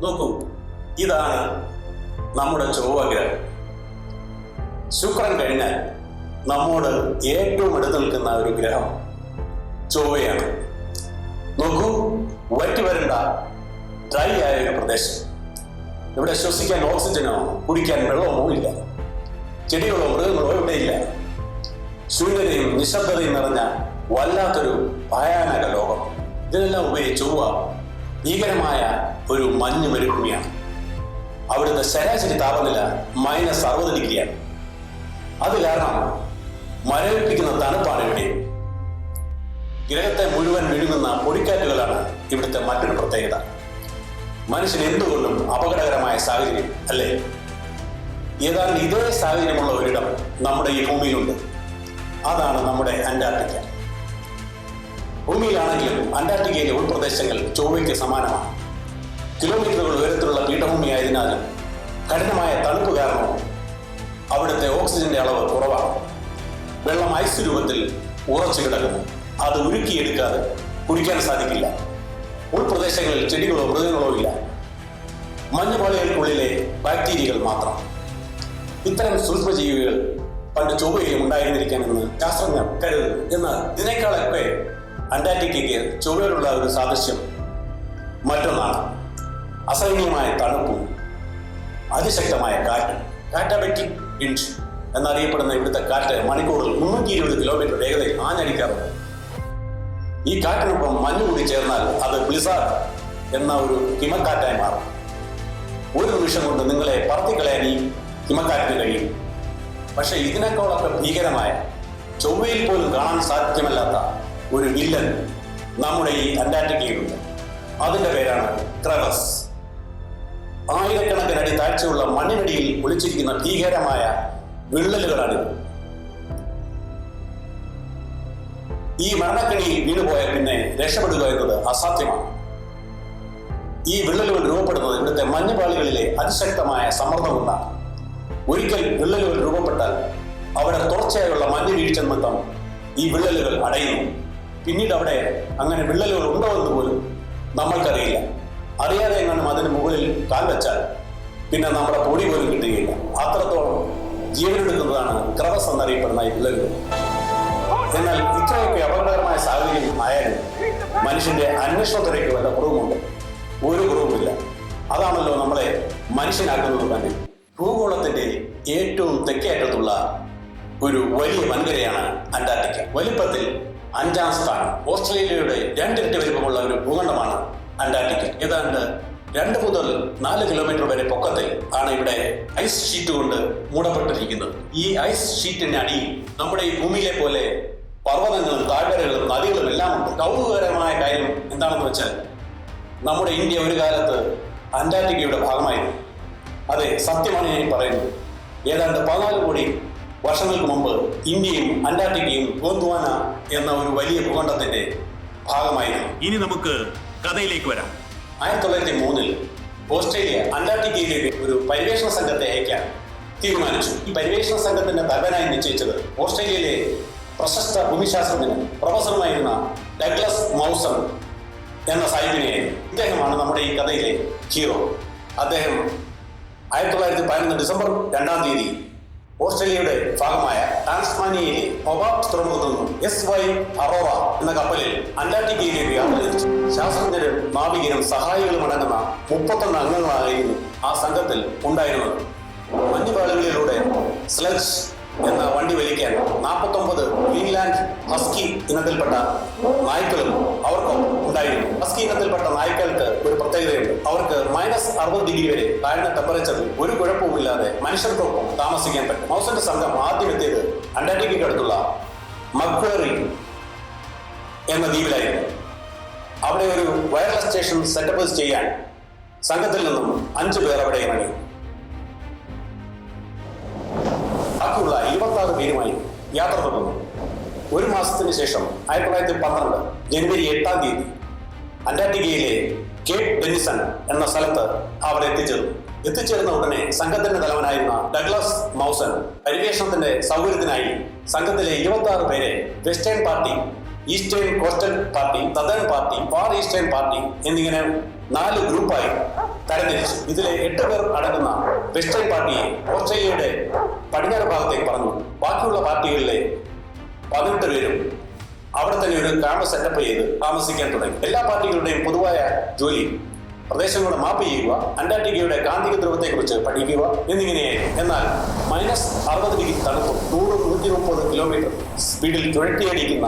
നോക്കൂ, ഇതാണ് നമ്മുടെ ചൊവ്വ ഗ്രഹം. ശുക്രൻ കഴിഞ്ഞാൽ നമ്മോട് ഏറ്റവും അടുത്ത് നിൽക്കുന്ന ഒരു ഗ്രഹം ചൊവ്വയാണ്. നോക്കൂ, വറ്റി വരണ്ട ഡ്രൈ ആയ ഒരു പ്രദേശം. ഇവിടെ ശ്വസിക്കാൻ ഓക്സിജനോ കുടിക്കാൻ വെള്ളമോ ഇല്ല. ചെടികളോ മൃഗങ്ങളോ ഇവിടെയില്ല. ശൂന്യതയും നിശബ്ദതയും നിറഞ്ഞ വല്ലാത്തൊരു ഭയാനക ലോകം. ഇതിനെല്ലാം ഉപരി ചൊവ്വ ഭീകരമായ ഒരു മഞ്ഞ് മരുഭൂമിയാണ്. അവിടുത്തെ ശരാശരി താപനില -60 ഡിഗ്രിയാണ്. അത് കാരണം മരവിപ്പിക്കുന്ന തണുപ്പാണ് ഇവിടെ. ഗ്രഹത്തെ മുഴുവൻ വിഴുങ്ങുന്ന പൊടിക്കാറ്റുകളാണ് ഇവിടുത്തെ മറ്റൊരു പ്രത്യേകത. മനുഷ്യൻ എന്തുകൊണ്ടും അപകടകരമായ സാഹചര്യം അല്ലേ? ഏതാണ്ട് ഇതേ സാഹചര്യമുള്ള ഒരിടം നമ്മുടെ ഈ ഭൂമിയിലുണ്ട്. അതാണ് നമ്മുടെ അന്റാർട്ടിക്ക. ഭൂമിയിലാണെങ്കിലും അന്റാർട്ടിക്കയിലെ ഉൾപ്രദേശങ്ങൾ ചൊവ്വയ്ക്ക് സമാനമാണ്. കിലോമീറ്ററുകൾ ഉയരത്തിലുള്ള പീഠഭൂമിയായതിനാലും കഠിനമായ തണുപ്പ് കാരണവും അവിടുത്തെ ഓക്സിജന്റെ അളവ് കുറവാണ്. വെള്ളം ഐസ് രൂപത്തിൽ ഉറച്ചു കിടക്കുന്നു. അത് ഉരുക്കിയെടുക്കാതെ കുടിക്കാൻ സാധിക്കില്ല. ഉൾപ്രദേശങ്ങളിൽ ചെടികളോ മൃഗങ്ങളോ ഇല്ല. മഞ്ഞുപാളികൾക്കുള്ളിലെ ബാക്ടീരിയകൾ മാത്രം. ഇത്തരം സൂക്ഷ്മജീവികൾ പണ്ട് ചൊവ്വയിലും ഉണ്ടായിരുന്നിരിക്കാമെന്ന് ശാസ്ത്രജ്ഞർ കരുതുന്നു. എന്നാൽ ഇതിനേക്കാളൊക്കെ അന്റാർട്ടിക്കയ്ക്ക് ചൊവ്വയിലുള്ള ഒരു സാദൃശ്യം മറ്റൊന്നാണ്. അസഹനീയമായ തണുപ്പും അതിശക്തമായ കാറ്റും. കാറ്റാബറ്റിക് വിൻഡ് എന്നറിയപ്പെടുന്ന ഇവിടുത്തെ കാറ്റ് മണിക്കൂറിൽ 320 കിലോമീറ്റർ വേഗതയിൽ ആഞ്ഞടിക്കാറുണ്ട്. ഈ കാറ്റിനൊപ്പം മഞ്ഞ് കൂടി ചേർന്നാൽ അത് ബ്ലിസാർഡ് എന്ന ഒരു ഹിമക്കാറ്റായി മാറും. ഒരു നിമിഷം കൊണ്ട് നിങ്ങളെ പറത്തിക്കളയാൻ ഈ ഹിമക്കാറ്റിന് കഴിയും. പക്ഷെ ഇതിനേക്കാളൊക്കെ ഭീകരമായ, ചൊവ്വയിൽ പോലും കാണാൻ സാധ്യമല്ലാത്ത ഒരു വില്ലൻ നമ്മുടെ ഈ അന്റാർട്ടിക്കയിലുണ്ട്. അതിന്റെ പേരാണ് ക്രെവസ്. ആയിരക്കണക്കിന് അടി താഴ്ചയുള്ള മണ്ണിനടിയിൽ ഒളിച്ചിരിക്കുന്ന ഭീകരമായ വിള്ളലുകളാണിത്. ഈ മരണക്കെണിയിൽ വീണുപോയാൽ പിന്നെ രക്ഷപ്പെടുക എന്നത് അസാധ്യമാണ്. ഈ വിള്ളലുകൾ രൂപപ്പെടുന്നത് ഇവിടുത്തെ മഞ്ഞുപാളികളിലെ അതിശക്തമായ സമ്മർദ്ദം കൊണ്ടാണ്. ഒരിക്കൽ വിള്ളലുകൾ രൂപപ്പെട്ടാൽ അവിടെ തുടർച്ചയായുള്ള മഞ്ഞ് വീഴ്ച നിമിത്തം ഈ വിള്ളലുകൾ അടയുന്നു. പിന്നീട് അവിടെ അങ്ങനെ വിള്ളലുകൾ ഉണ്ടോ എന്ന് പോലും നമ്മൾക്കറിയില്ല. അറിയാതെ എങ്ങാനും അതിന് മുകളിൽ കാൽ വെച്ചാൽ പിന്നെ നമ്മുടെ പൊടി പോലും കിട്ടുകയില്ല. അത്രത്തോളം ജീവനെടുക്കുന്നതാണ് ക്രെവസ് എന്നറിയപ്പെടുന്ന ഈ വിള്ളലുകൾ. എന്നാൽ ഇത്രയൊക്കെ അപകടകരമായ സാഹചര്യം ആയാലും മനുഷ്യന്റെ അന്വേഷണത്തിലേക്ക് വല്ല കുറവുമുണ്ട്? ഒരു കുറവുമില്ല. അതാണല്ലോ നമ്മളെ മനുഷ്യനാക്കുന്നത് തന്നെ. ഭൂഗോളത്തിന്റെ ഏറ്റവും തെക്കേ അറ്റത്തുള്ള ഒരു വലിയ വൻകരയാണ് അന്റാർട്ടിക്ക. വലിപ്പത്തിൽ 5ാം സ്ഥാനം. ഓസ്ട്രേലിയയുടെ 2 ഇരട്ടി വലിപ്പമുള്ള ഒരു ഭൂഖണ്ഡമാണ് അന്റാർട്ടിക്ക. ഏതാണ്ട് 2 മുതൽ 4 കിലോമീറ്റർ വരെ പൊക്കത്തിൽ ആണ് ഇവിടെ ഐസ് ഷീറ്റ് കൊണ്ട് മൂടപ്പെട്ടിരിക്കുന്നത്. ഈ ഐസ് ഷീറ്റിന്റെ അടിയിൽ നമ്മുടെ ഈ ഭൂമിയിലെ പോലെ പർവ്വതങ്ങളും താഴ്വരകളും നദികളും എല്ലാം ഉണ്ട്. കൗതുകകരമായ കാര്യം എന്താണെന്ന് വെച്ചാൽ നമ്മുടെ ഇന്ത്യ ഒരു കാലത്ത് അന്റാർട്ടിക്കയുടെ ഭാഗമായിരുന്നു. അതെ, സത്യമാണ് ഞാൻ പറയുന്നത്. ഏതാണ്ട് 14 കോടി വർഷങ്ങൾക്ക് മുമ്പ് ഇന്ത്യയും അന്റാർട്ടിക്കയും ഗോന്ദ്വാന എന്ന ഒരു വലിയ ഭൂഖണ്ഡത്തിന്റെ ഭാഗമായിരുന്നു. ഇനി നമുക്ക് കഥയിലേക്ക് വരാം. 1903 ഓസ്ട്രേലിയ അന്റാർട്ടിക്കയിലേക്ക് ഒരു പര്യവേഷണ സംഘത്തെ അയക്കാൻ തീരുമാനിച്ചു. ഈ പര്യവേഷണ സംഘത്തിന്റെ തലവനായി നിശ്ചയിച്ചത് ഓസ്ട്രേലിയയിലെ പ്രശസ്ത ഭൂമിശാസ്ത്രജ്ഞനും പ്രൊഫസറുമായിരുന്ന ഡഗ്ലസ് മൗസൺ എന്ന സാഹിബിനെയായിരുന്നു. ഇദ്ദേഹമാണ് നമ്മുടെ ഈ കഥയിലെ ഹീറോ. അദ്ദേഹം 1911 ഡിസംബർ 2-ാം തീയതി ഓസ്ട്രേലിയയുടെ ഭാഗമായ ടാസ്മാനിയയിലെ ഹൊബാർട്ട് തുറമുഖത്തു നിന്നും SY അറോറ എന്ന കപ്പലിൽ അന്റാർട്ടിക്കയിലേക്ക് യാത്ര തിരിച്ചു. ശാസ്ത്രജ്ഞരും നാവികരും സഹായികളും അടങ്ങുന്ന 31 അംഗങ്ങളായിരുന്നു ആ സംഘത്തിൽ ഉണ്ടായിരുന്നത്. മഞ്ഞുപാളികളിലൂടെ സ്ലെഡ്ജ് എന്ന വണ്ടി വലിക്കാൻ 49 ഗ്രീൻലാൻഡ് ഹസ്കി ഇനത്തിൽപ്പെട്ട നായ്ക്കളും അവർക്കും ഉണ്ടായിരുന്നു. ഹസ്കി ഇനത്തിൽപ്പെട്ട നായ്ക്കൾക്ക് ഒരു പ്രത്യേകതയുണ്ട്. അവർക്ക് -60 ഡിഗ്രി വരെ താഴ്ന്ന ടെമ്പറേച്ചറിൽ ഒരു കുഴപ്പവുമില്ലാതെ മനുഷ്യർക്കൊപ്പം താമസിക്കാൻ പറ്റും. മൗസന്റെ സംഘം ആദ്യം എത്തിയത് അന്റാർട്ടിക്കയ്ക്ക് അടുത്തുള്ള മക്വേറി എന്ന ദ്വീപിലായിരുന്നു. അവിടെ ഒരു വയർലെസ് സ്റ്റേഷൻ സെറ്റപ്പ് ചെയ്യാൻ സംഘത്തിൽ നിന്നും 5 പേർ അവിടെ ഇറങ്ങി. ബാക്കിയുള്ള 26 പേരുമായി യാത്ര തുടർന്നു. 1 മാസത്തിന് ശേഷം 1912 ജനുവരി 8-ാം തീയതി അന്റാർട്ടിക്കയിലെ കേപ്പ് ഡെനിസൺ എന്ന സ്ഥലത്ത് അവർ എത്തിച്ചേർന്ന ഉടനെ സംഘത്തിന്റെ തലവനായിരുന്ന ഡഗ്ലസ് മൗസൺ പര്യവേഷണത്തിന്റെ സൗകര്യത്തിനായി സംഘത്തിലെ 26 പേരെ western party, eastern coastal party, southern party, far eastern party എന്നിങ്ങനെ 4 ഗ്രൂപ്പായി തരംതിരിച്ചു. ഇതിലെ 8 പേർ അടങ്ങുന്ന വെസ്റ്റേൺ പാർട്ടിയെ ഓസ്ട്രേലിയയുടെ പടിഞ്ഞാറ് ഭാഗത്തേക്ക് പറഞ്ഞു. ബാക്കിയുള്ള പാർട്ടികളിലെ 18 പേരും അവിടെ തന്നെ ഒരു ക്യാമ്പ് സെറ്റപ്പ് ചെയ്ത് താമസിക്കാൻ തുടങ്ങി. എല്ലാ പാർട്ടികളുടെയും പൊതുവായ ജോലി പ്രദേശങ്ങളുടെ മാപ്പ് ചെയ്യുക, അന്റാർട്ടിക്കയുടെ കാന്തിക ധ്രുവത്തെക്കുറിച്ച് പഠിക്കുക എന്നിങ്ങനെയായിരുന്നു. എന്നാൽ -60 തണുപ്പും 100-130 കിലോമീറ്റർ സ്പീഡിൽ ചുഴറ്റിയടിക്കുന്ന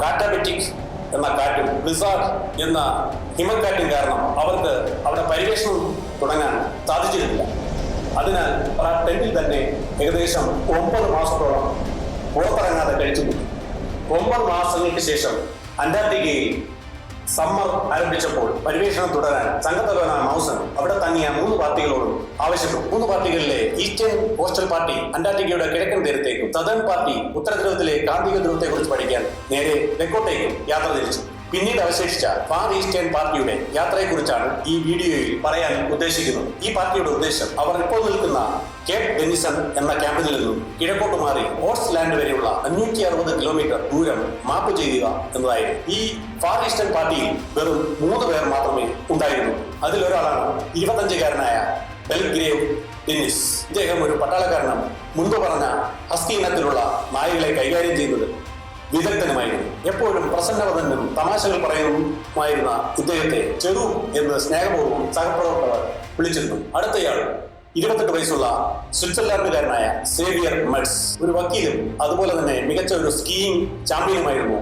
കാറ്റാബറ്റിക് എന്ന കാറ്റും ബ്ലിസാർഡ് എന്ന ഹിമക്കാറ്റും കാരണം അവർക്ക് അവിടെ പര്യവേഷണം തുടങ്ങാൻ സാധിച്ചിരുന്നില്ല. അതിനാൽ ആ ടെന്റിൽ തന്നെ ഏകദേശം 9 മാസത്തോളം പുറത്തിറങ്ങാതെ കഴിച്ചുകൂട്ടി. 9 മാസങ്ങൾക്ക് ശേഷം അന്റാർട്ടിക്കയിൽ സമ്മർ ആരംഭിച്ചപ്പോൾ പര്യവേഷണം തുടരാൻ സംഘത്തലവനായ മൗസൺ അവിടെ തങ്ങിയ 3 പാർട്ടികളോടും ആവശ്യപ്പെട്ടു. 3 പാർട്ടികളിലെ ഈസ്റ്റേൺ കോസ്റ്റൽ പാർട്ടി അന്റാർട്ടിക്കയുടെ കിഴക്കൻ തീരത്തേക്കും സദേൺ പാർട്ടി ഉത്തരധ്രുവത്തിലെ കാന്തിക ധ്രുവത്തെക്കുറിച്ച് പഠിക്കാൻ നേരെ തെക്കോട്ടേക്കും യാത്ര തിരിച്ചു. പിന്നീട് അവശേഷിച്ച ഫാർ ഈസ്റ്റേൺ പാർട്ടിയുടെ യാത്രയെക്കുറിച്ചാണ് ഈ വീഡിയോയിൽ പറയാൻ ഉദ്ദേശിക്കുന്നത്. ഈ പാർട്ടിയുടെ ഉദ്ദേശം അവർ ഇപ്പോൾ നിൽക്കുന്ന കേപ്പ് ഡെനിസൺ എന്ന ക്യാമ്പിൽ നിന്നും കിഴക്കോട്ട് മാറി ഓട്സ് ലാൻഡ് വരെയുള്ള 560 കിലോമീറ്റർ ദൂരം മാപ്പ് ചെയ്യുക എന്നതായിരുന്നു. ഈ ഫാർ ഈസ്റ്റേൺ പാർട്ടിയിൽ വെറും 3 പേർ മാത്രമേ ഉണ്ടായിരുന്നു. അതിലൊരാളാണ് 25-കാരനായ ബെൽഗ്രേവ് ഡെന്നിസ്. ഇദ്ദേഹം ഒരു പട്ടാളക്കാരനും മുൻപ് പറഞ്ഞ ഹസ്കി ഇനത്തിലുള്ള നായകളെ കൈകാര്യം ചെയ്യുന്നത് വിദഗ്ധനുമായിരുന്നു. എപ്പോഴും പ്രസന്നവദനും തമാശകൾ പറയുന്നതുമായിരുന്ന ഇദ്ദേഹത്തെ ചെറു എന്ന് സ്നേഹപൂർവ്വം സഹപ്രവർത്തകർ വിളിച്ചിരുന്നു. അടുത്തയാൾ 28 വയസ്സുള്ള സ്വിറ്റ്സർലാൻഡുകാരനായ സേവിയർ മെഡ്സ്. ഒരു വക്കീലും അതുപോലെ തന്നെ മികച്ച ഒരു സ്കീയിങ് ചാമ്പ്യനുമായിരുന്നു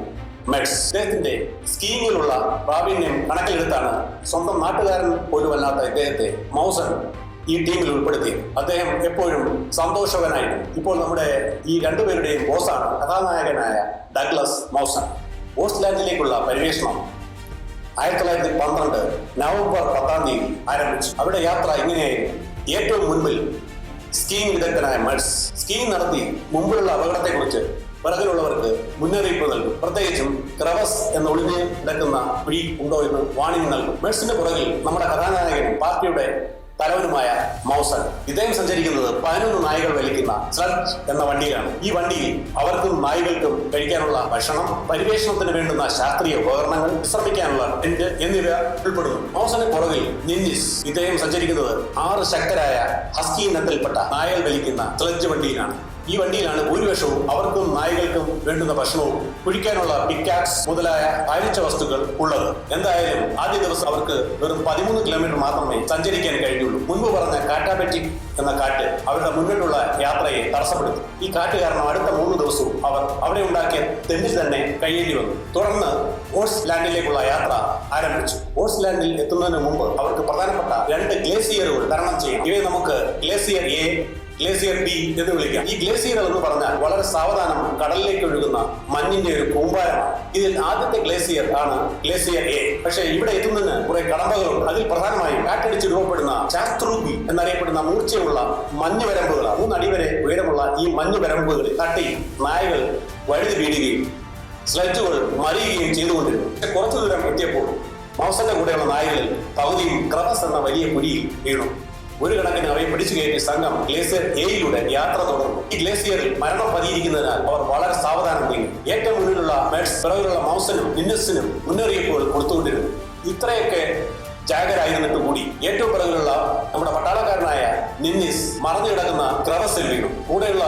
മെഡ്സ്. അദ്ദേഹത്തിന്റെ സ്കീയിങ്ങിലുള്ള പ്രാവീണ്യം കണക്കിലെടുത്താണ് സ്വന്തം നാട്ടുകാരൻ പോലുമല്ലാത്ത ഇദ്ദേഹത്തെ മൗസൺ ഈ ടീമിൽ ഉൾപ്പെടുത്തി. അദ്ദേഹം എപ്പോഴും സന്തോഷവാനായിരുന്നു. ഇപ്പോൾ നമ്മുടെ ഈ 2 പേരുടെയും ബോസാണ് കഥാനായകനായ ഡഗ്ലസ് മൗസൺ. ഓസ്ട്ലാൻഡിലേക്കുള്ള പര്യവേഷണം 1912 നവംബർ 10 ആരംഭിച്ചു. അവിടെ യാത്ര ഇങ്ങനെയായിരുന്നു. ഏറ്റവും മുൻപിൽ സ്കീയിങ് വിദഗ്ധനായ മെഡ്സ് സ്കീയിങ് നടത്തി മുമ്പിലുള്ള അപകടത്തെക്കുറിച്ച് പിറകിലുള്ളവർക്ക് മുന്നറിയിപ്പ് നൽകും. പ്രത്യേകിച്ചും ക്രവസ് എന്ന ഒളിഞ്ഞ് കിടക്കുന്ന കുഴി ഉണ്ടോ എന്ന് വാണിംഗ് നൽകും. മെഡ്സിന്റെ പുറകിൽ നമ്മുടെ കഥാനായകനും പാർട്ടിയുടെ തലവനുമായ മൗസൺ. ഇദ്ദേഹം സഞ്ചരിക്കുന്നത് 11 നായകൾ വലിക്കുന്ന സ്ലഡ്ജ് എന്ന വണ്ടിയിലാണ്. ഈ വണ്ടിയിൽ അവർക്കും നായകൾക്കും കഴിക്കാനുള്ള ഭക്ഷണം, പരിവേഷണത്തിന് വേണ്ടുന്ന ശാസ്ത്രീയ ഉപകരണങ്ങൾ, വിശ്രമിക്കാനുള്ള ടെന്റ് എന്നിവ ഉൾപ്പെടുന്നു. മൗസന് പുറകിൽ നിന്നിസ്. ഇദ്ദേഹം സഞ്ചരിക്കുന്നത് 6 ശക്തരായ ഹസ്കി ഇനത്തിൽപ്പെട്ട നായകൾ വലിക്കുന്ന സ്ലഡ്ജ് വണ്ടിയിലാണ്. ഈ വണ്ടിയിലാണ് ഭൂരിപക്ഷവും അവർക്കും നായകൾക്കും വേണ്ടുന്ന ഭക്ഷണവും കുഴിക്കാനുള്ള പിക്കാക്സ് മുതലായ ഭാരിച്ച വസ്തുക്കൾ ഉള്ളത്. എന്തായാലും ആദ്യ ദിവസം അവർക്ക് വെറും 13 കിലോമീറ്റർ മാത്രമേ സഞ്ചരിക്കാൻ കഴിഞ്ഞുള്ളൂ. മുൻപ് പറഞ്ഞ കാറ്റാബറ്റിക് എന്ന കാറ്റ് അവരുടെ മുന്നോട്ടുള്ള യാത്രയെ തടസ്സപ്പെടുത്തി. ഈ കാറ്റ് കാരണം അടുത്ത 3 ദിവസവും അവർ അവിടെ ഉണ്ടാക്കിയ തെന്നിൽ തന്നെ കഴിയേണ്ടി വന്നു. തുടർന്ന് ഓട്സ് ലാൻഡിലേക്കുള്ള യാത്ര ആരംഭിച്ചു. ഓട്സ് ലാൻഡിൽ എത്തുന്നതിന് മുമ്പ് അവർക്ക് പ്രധാനപ്പെട്ട 2 ഗ്ലേസിയറുകൾ തരണം ചെയ്യും. ഇവയെ നമുക്ക് ഗ്ലേസിയർ എ, ഗ്ലേസിയർ ബി എന്ന് വിളിക്കാം. ഈ ഗ്ലേസിയറുകൾ എന്ന് പറഞ്ഞാൽ വളരെ സാവധാനം കടലിലേക്ക് ഒഴുകുന്ന മഞ്ഞിന്റെ ഒരു കൂമ്പാരമാണ്. ഇതിൽ ആദ്യത്തെ ഗ്ലേസിയർ ആണ് ഗ്ലേസിയർ എ. പക്ഷേ ഇവിടെ എത്തുന്നതിന് കുറെ കടമ്പകളുണ്ട്. അതിൽ പ്രധാനമായും കാറ്റടിച്ച് രൂപപ്പെടുന്ന ശാസ്ത്രൂബി എന്നറിയപ്പെടുന്ന മൂർച്ചയുള്ള മഞ്ഞ് വരമ്പുകൾ, 3 അടി വരെ ഉയരമുള്ള ഈ മഞ്ഞ് വരമ്പുകളിൽ തട്ടി നായകൾ വഴുതി വീഴുകയും സ്ലഡ്ജുകൾ മറിയുകയും ചെയ്തുകൊണ്ടിരുന്നു. പക്ഷെ കുറച്ചു ദൂരം എത്തിയപ്പോൾ മൗസന്റെ കൂടെയുള്ള നായകളിൽ പകുതിയും ക്രവസ് എന്ന വലിയ കുഴിയിൽ വീണു. ഒരു കണക്കിന് അവയെ പിടിച്ചു കയറ്റി സംഘം ഗ്ലേസിയർ എയിലൂടെ യാത്ര തുടർന്നു. ഈ ഗ്ലേസിയറിൽ മരണം പതിയിരിക്കുന്നതിനാൽ അവർ വളരെ സാവധാനം നീങ്ങി. ഏറ്റവും മുന്നിലുള്ള മെഡ്സ് പിറകിലുള്ള മൗസനും നിന്നസിനും മുന്നറിയിപ്പുകൾ കൊടുത്തുകൊണ്ടിരുന്നു. ഇത്രയൊക്കെ ജാഗരായിരുന്നിട്ട് കൂടി ഏറ്റവും പിറകിലുള്ള നമ്മുടെ പട്ടാളക്കാരനായ നിന്നിസ് മറഞ്ഞു കിടക്കുന്ന ക്രവസിൽ വീണു. കൂടെയുള്ള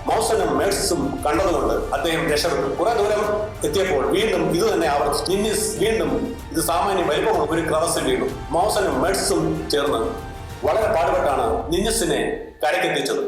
മൗസനും മെഡ്സും കണ്ടതുകൊണ്ട് അദ്ദേഹം രക്ഷപ്പെട്ടു. കുറെ ദൂരം എത്തിയപ്പോൾ വീണ്ടും ഇത് തന്നെ ആവർത്തിച്ചു. നിന്നിസ് വീണ്ടും ഇത് സാമാന്യം വലിപ്പമുള്ള ഒരു ക്രവസിൽ വീണു. മൗസനും മെഡ്സും ചേർന്ന് വളരെ പാടുപെട്ടാണ് നിന്നസിനെ കരക്കെത്തിച്ചത്.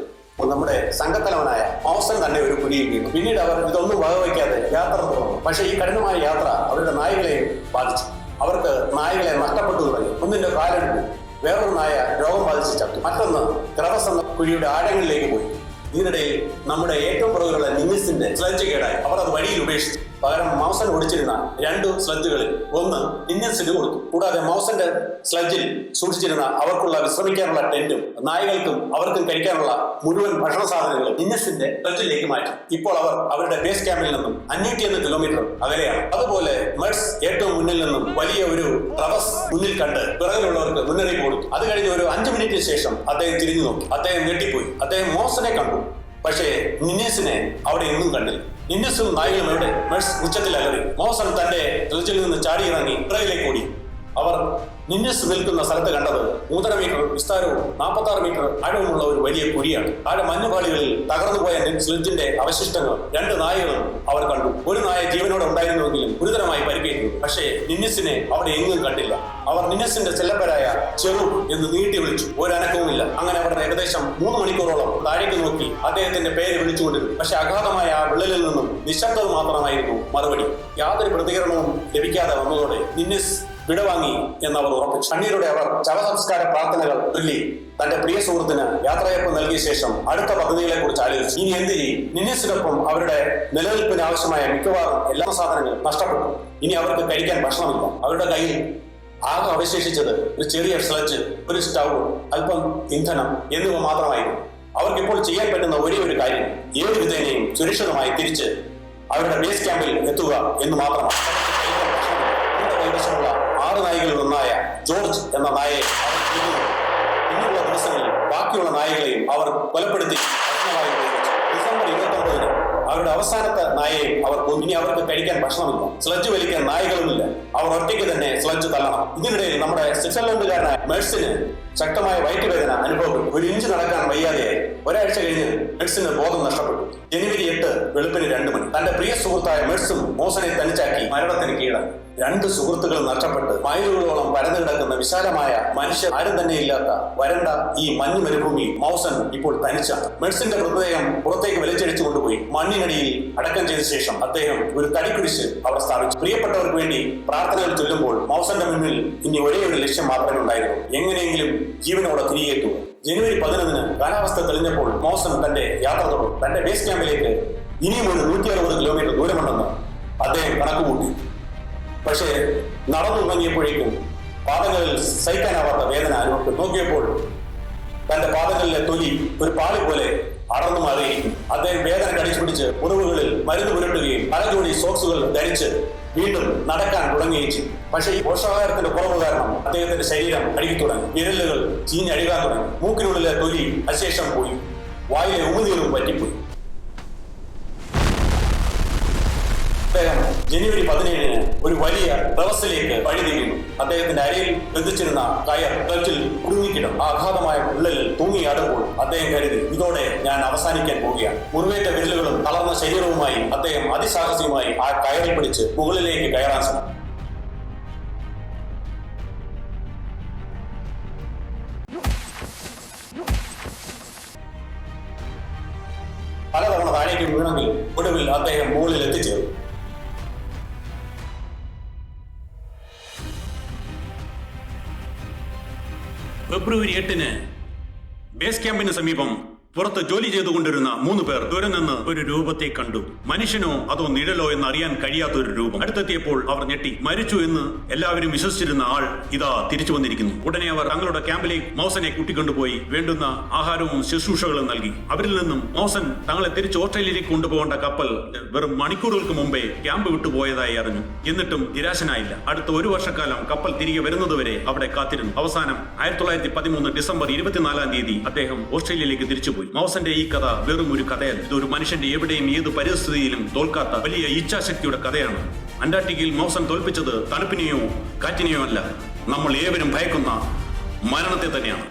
നമ്മുടെ സംഘത്തലവനായ മൗസൻ തന്നെ ഒരു കുഴിയിൽ വീണു. പിന്നീട് അവർ ഇതൊന്നും വകവയ്ക്കാതെ യാത്ര തുടർന്നു. പക്ഷേ ഈ കഠിനമായ യാത്ര അവരുടെ നായകളെയും ബാധിച്ചു. അവർക്ക് നായകളെ നഷ്ടപ്പെട്ടു തുടങ്ങി. ഒന്നിന്റെ കാലെടുത്തു, വേറൊരു നായ രോഗം ബാധിച്ച് ചത്തു. മറ്റൊന്ന് ക്രവസ് എന്ന കുഴിയുടെ ആഴങ്ങളിലേക്ക് പോയി. ഇതിനിടയിൽ നമ്മുടെ ഏറ്റവും പുറകിലുള്ള നിന്നിസിന്റെ സ്ലഡ്ജ് കേടായി. അവർ അത് വഴിയിൽ ഉപേക്ഷിച്ചു. പകരം മൗസൻ ഓടിച്ചിരുന്ന 2 സ്ലഡ്ജുകളിൽ ഒന്ന് നിന്നസിന് കൊടുത്തു. കൂടാതെ മൗസന്റെ സ്ലഡ്ജിൽ സൂക്ഷിച്ചിരുന്ന അവർക്കുള്ള വിശ്രമിക്കാനുള്ള ടെന്റും നായകൾക്കും അവർക്കും കഴിക്കാനുള്ള മുഴുവൻ ഭക്ഷണ സാധനങ്ങളും നിന്നസിന്റെ സ്ലഡ്ജിലേക്ക് മാറ്റി. ഇപ്പോൾ അവർ അവരുടെ ബേസ് ക്യാമ്പിൽ നിന്നും 501 കിലോമീറ്റർ അകലെയാണ്. അതുപോലെ മെഡ്സ് ഏറ്റവും മുന്നിൽ നിന്നും വലിയ ഒരു ക്രവസ് മുന്നിൽ കണ്ട് പിറകിലുള്ളവർക്ക് മുന്നറിയിപ്പ് കൊടുത്തു. അത് കഴിഞ്ഞ് ഒരു 5 മിനിറ്റിന് ശേഷം അദ്ദേഹം തിരിഞ്ഞു നോക്കി. അദ്ദേഹം ഞെട്ടിപ്പോയി. അദ്ദേഹം മൗസനെ കണ്ടു, പക്ഷേ നിന്നസിനെ അവിടെ എങ്ങും കണ്ടില്ല. നിന്നസും നായകളും എവിടെ? മെഡ്സ് ഉച്ചത്തിൽ അലറി. മൗസൻ തന്റെ സ്ലഡ്ജിൽ നിന്ന് ചാടിയിറങ്ങി പിറകിലേക്ക് ഓടി. അവർ നിന്നസ് നിൽക്കുന്ന സ്ഥലത്ത് കണ്ടത് 3.5 മീറ്റർ വിസ്താരവും 46 മീറ്റർ ആഴവുമുള്ള ഒരു വലിയ കുഴിയാണ്. താഴെ മഞ്ഞുപാളികളിൽ തകർന്നുപോയ സ്ലെഡ്ജിന്റെ അവശിഷ്ടങ്ങൾ 2 നായകളും അവർ കണ്ടു. ഒരു നായ ജീവനോടെ ഉണ്ടായിരുന്നുവെങ്കിലും ഗുരുതരമായി പരിക്കേറ്റു. പക്ഷേ നിന്നസിനെ അവിടെ എങ്ങും കണ്ടില്ല. അവർ നിന്നസിന്റെ ചെല്ലപ്പരായ ചെറു എന്ന് നീട്ടി വിളിച്ചു. ഒരനക്കവുമില്ല. അങ്ങനെ അവർ ഏകദേശം 3 മണിക്കൂറോളം താഴേക്ക് നോക്കി അദ്ദേഹത്തിന്റെ പേര് വിളിച്ചുകൊണ്ടിരുന്നു. പക്ഷെ അഗാധമായ ആ വിള്ളലിൽ നിന്നും നിശബ്ദത മാത്രമായിരുന്നു മറുപടി. യാതൊരു പ്രതികരണവും ലഭിക്കാതെ വന്നതോടെ നിന്നസ് വിടവാങ്ങി എന്നവർ ഉറപ്പിച്ചു. കണ്ണീരോടെ അവർ ശവസംസ്കാര പ്രാർത്ഥനകൾ ചൊല്ലി തന്റെ പ്രിയ സുഹൃത്തിന് യാത്രയപ്പ് നൽകിയ ശേഷം അടുത്ത പദ്ധതികളെ കുറിച്ച് ആലോചിച്ചു. ഇനി എന്ത് ചെയ്യും? നിന്നസിനൊപ്പം അവരുടെ നിലനിൽപ്പിന് ആവശ്യമായ മിക്കവാറും എല്ലാ സാധനങ്ങളും നഷ്ടപ്പെട്ടു. ഇനി അവർക്ക് കഴിക്കാൻ ഭക്ഷണമില്ല. അവരുടെ കയ്യിൽ ആകെ അവശേഷിച്ചത് ഒരു ചെറിയ സ്ലഡ്ജ്, ഒരു സ്റ്റൗ, അല്പം ഇന്ധനം എന്നിവ മാത്രമായിരുന്നു. അവർക്കിപ്പോൾ ചെയ്യാൻ പറ്റുന്ന ഒരേ ഒരു കാര്യം ഏത് വിധേനയും സുരക്ഷിതമായി തിരിച്ച് അവരുടെ ബേസ് ക്യാമ്പിൽ എത്തുക എന്ന് മാത്രമാണ്. കൈവശമുള്ള 6 നായകളിൽ ഒന്നായ ജോർജ് എന്ന നായയെ പിന്നീടുള്ള ദിവസങ്ങളിൽ ബാക്കിയുള്ള നായകളെയും അവർ കൊലപ്പെടുത്തി ഭക്ഷണമായി ഉപയോഗിച്ചു. ഡിസംബർ 29-ന് അവരുടെ അവസാനത്തെ നായയെയും അവർ കൊന്നു. ഇനി അവർക്ക് കഴിക്കാൻ ഭക്ഷണമില്ല, സ്ലഡ്ജ് വലിക്കാൻ നായകളുമില്ല. അവർ ഒറ്റയ്ക്ക് തന്നെ സ്ലഡ്ജ് തള്ളണം. ഇതിനിടയിൽ നമ്മുടെ സ്വിറ്റ്സർലൻഡുകാരനായ മെഴ്സിന് ശക്തമായ വയറ്റുവേദന അനുഭവപ്പെട്ടു. 1 ഇഞ്ച് നടക്കാൻ വയ്യാതെയായി. ഒരാഴ്ച കഴിഞ്ഞ് മെഴ്സിന് ബോധം നഷ്ടപ്പെട്ടു. ജനുവരി 8 വെളുപ്പിന് 2 മണി. തന്റെ പ്രിയ സുഹൃത്തായ മെഴ്സും മോസനെ തനിച്ചാക്കി മരണത്തിന് കീഴായി. 2 സുഹൃത്തുക്കളും നഷ്ടപ്പെട്ട് മൈലുകളോളം പരന്നു കിടക്കുന്ന വിശാലമായ മനുഷ്യർ ആരും തന്നെ ഇല്ലാത്ത വരണ്ട ഈ മഞ്ഞു മരുഭൂമി മൗസൻ ഇപ്പോൾ തനിച്ചാണ്. മെഴ്സിന്റെ മൃതദേഹം പുറത്തേക്ക് വലിച്ചടിച്ചു കൊണ്ടുപോയി മണ്ണിനടിയിൽ അടക്കം ചെയ്ത ശേഷം അദ്ദേഹം ഒരു തടിക്കുരിശ് അവിടെ സ്ഥാപിച്ചു. പ്രിയപ്പെട്ടവർക്ക് വേണ്ടി പ്രാർത്ഥനകൾ ചൊല്ലുമ്പോൾ മൗസന്റെ മുന്നിൽ ഇനി ഒരേ ഒരു ലക്ഷ്യം മാത്രമേ ഉണ്ടായിരുന്നു: എങ്ങനെയെങ്കിലും ജീവനോടെ തിരികെത്തുക. ജനുവരി 11-ന് കാലാവസ്ഥ തെളിഞ്ഞപ്പോൾ മൗസൻ തന്റെ യാത്ര തുടർന്നു. തന്റെ ബേസ് ക്യാമ്പിലേക്ക് ഇനിയും ഒരു 160 കിലോമീറ്റർ ദൂരമുണ്ടെന്ന് അദ്ദേഹം കണക്കുകൂട്ടി. പക്ഷേ നടന്നു തുടങ്ങിയപ്പോഴേക്കും പാദങ്ങളിൽ സഹിക്കാനാവാത്ത വേദന അനുഭവപ്പെട്ടു. നോക്കിയപ്പോൾ തന്റെ പാദങ്ങളിലെ തൊലി ഒരു പാളി പോലെ അടർന്നു മാറിയിരിക്കും. അദ്ദേഹം വേദന കടിച്ചു പിടിച്ച് മുറിവുകളിൽ മരുന്ന് പുരട്ടുകയും പലജോടി സോക്സുകൾ ധരിച്ച് വീണ്ടും നടക്കാൻ തുടങ്ങുകയും ചെയ്തു. പക്ഷേ ഈ പോഷകാഹാരത്തിന്റെ കുറവ് കാരണം അദ്ദേഹത്തിന്റെ ശരീരം അഴുകി തുടങ്ങി. വിരലുകൾ ചീഞ്ഞഴുകാൻ തുടങ്ങി. മൂക്കിനുള്ളിലെ തൊലി അശേഷം പോയി. വായിലെ ഉമിനീരും പറ്റിപ്പോയി. അദ്ദേഹം ജനുവരി 17-ന് ഒരു വലിയ ക്രവസിലേക്ക് വഴിതിരിഞ്ഞു. അദ്ദേഹത്തിന്റെ അരയിൽ ബന്ധിച്ചിരുന്ന കയർ ക്ലച്ചിൽ കുടുങ്ങിക്കിടും. അഗാധമായ വിള്ളലിൽ തൂങ്ങിയാടുമ്പോൾ അദ്ദേഹം കരുതി, ഇതോടെ ഞാൻ അവസാനിക്കാൻ പോവുകയാണ്. മുറിവേറ്റ വിരലുകളും തളർന്ന ശരീരവുമായി അദ്ദേഹം അതിസാഹസികമായി ആ കയറിൽ പിടിച്ച് മുകളിലേക്ക് കയറാൻ ശ്രമിച്ചു. പലതവണ താഴേക്ക് വീണെങ്കിലും ഒടുവിൽ അദ്ദേഹം മുകളിൽ എത്തിച്ചേർന്നു. ഫെബ്രുവരി 8-ന് ബേസ് ക്യാമ്പിന് സമീപം പുറത്ത് ജോലി ചെയ്തുകൊണ്ടിരുന്ന 3 പേർ ദൂരെ നിന്ന് ഒരു രൂപത്തെ കണ്ടു. മനുഷ്യനോ അതോ നിഴലോ എന്ന് അറിയാൻ കഴിയാത്തൊരു രൂപം. അടുത്തെത്തിയപ്പോൾ അവർ ഞെട്ടി. മരിച്ചു എന്ന് എല്ലാവരും വിശ്വസിച്ചിരുന്ന ആൾ ഇതാ തിരിച്ചു വന്നിരിക്കുന്നു. ഉടനെ അവർ തങ്ങളുടെ ക്യാമ്പിലേക്ക് മൗസനെ കൂട്ടിക്കൊണ്ടുപോയി വേണ്ടുന്ന ആഹാരവും ശുശ്രൂഷകളും നൽകി. അവരിൽ നിന്നും മൗസൻ തങ്ങളെ തിരിച്ച് ഓസ്ട്രേലിയയിലേക്ക് കൊണ്ടുപോകേണ്ട കപ്പൽ വെറും മണിക്കൂറുകൾക്ക് മുമ്പേ ക്യാമ്പ് വിട്ടുപോയതായി അറിഞ്ഞു. എന്നിട്ടും നിരാശനായില്ല. അടുത്ത 1 വർഷക്കാലം കപ്പൽ തിരികെ വരുന്നതുവരെ അവിടെ കാത്തിരുന്നു. അവസാനം 1913 ഡിസംബർ 24-ാം തീയതി അദ്ദേഹം ഓസ്ട്രേലിയയിലേക്ക് തിരിച്ചുപോയി. മൗസന്റെ ഈ കഥ വെറും ഒരു കഥയല്ല. ഇതൊരു മനുഷ്യന്റെ എവിടെയും ഏത് പരിസ്ഥിതിയിലും തോൽക്കാത്ത വലിയ ഇച്ഛാശക്തിയുടെ കഥയാണ്. അന്റാർട്ടിക്കയിൽ മൗസൻ തോൽപ്പിച്ചത് തണുപ്പിനെയോ കാറ്റിനെയോ അല്ല, നമ്മൾ ഏവരും ഭയക്കുന്ന മരണത്തെ തന്നെയാണ്.